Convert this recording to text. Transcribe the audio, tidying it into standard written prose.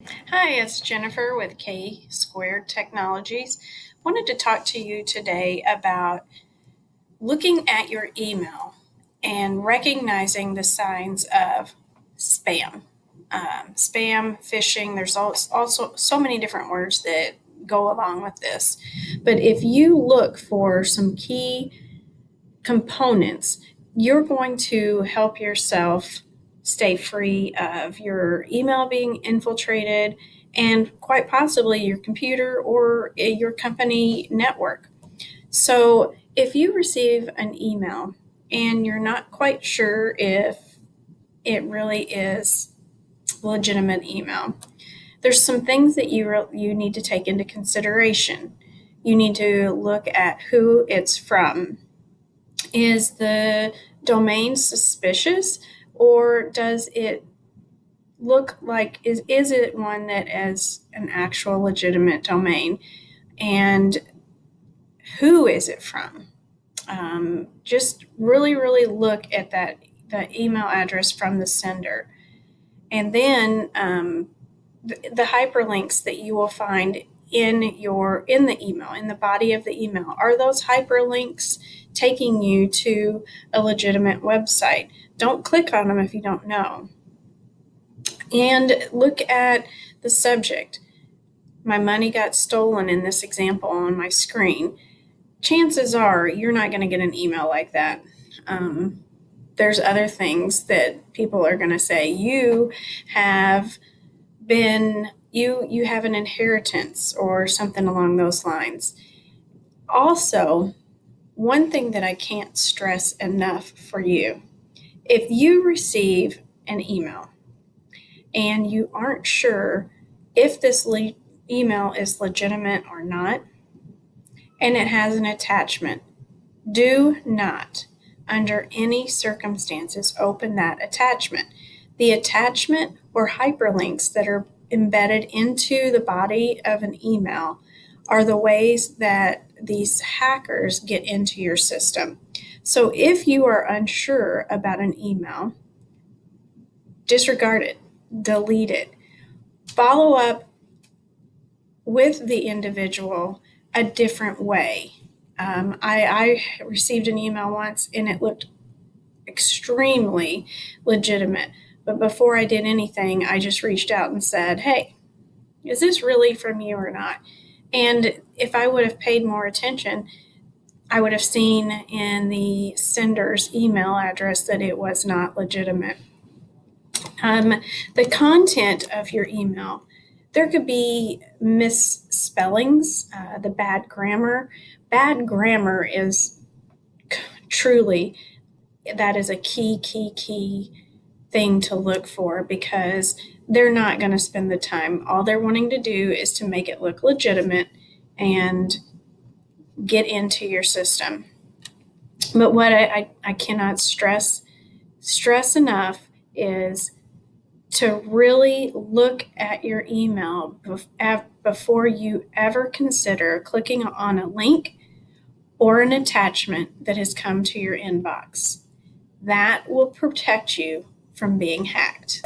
Hi, it's Jennifer with K Squared Technologies. Wanted to talk to you today about looking at your email and recognizing the signs of spam. Spam, phishing, there's also so many different words that go along with this. But if you look for some key components, you're going to help yourself stay free of your email being infiltrated and quite possibly your computer or your company network. So, if you receive an email and you're not quite sure if it really is legitimate email, there's some things that you need to take into consideration. You need to look at who it's from. Is the domain suspicious, or does it look like is it one that is an actual legitimate domain? And who is it from? Just really look at the email address from the sender, and then the hyperlinks that you will find in the email, in the body of the email, are those hyperlinks taking you to a legitimate website? Don't click on them if you don't know. And look at the subject. My money got stolen in this example on my screen. Chances are you're not going to get an email like that. There's other things that people are going to say. You have an inheritance or something along those lines. Also, one thing that I can't stress enough for you, if you receive an email and you aren't sure if this email is legitimate or not, and it has an attachment, do not, under any circumstances, open that attachment. The attachment or hyperlinks that are embedded into the body of an email are the ways that these hackers get into your system. So if you are unsure about an email, disregard it, delete it, follow up with the individual a different way. I received an email once and it looked extremely legitimate. But before I did anything, I just reached out and said, "Hey, is this really from you or not?" And if I would have paid more attention, I would have seen in the sender's email address that it was not legitimate. The content of your email, there could be misspellings, the bad grammar. Bad grammar is truly, that is a key thing to look for, because they're not going to spend the time. All they're wanting to do is to make it look legitimate and get into your system. But what I cannot stress enough is to really look at your email before you ever consider clicking on a link or an attachment that has come to your inbox. That will protect you from being hacked.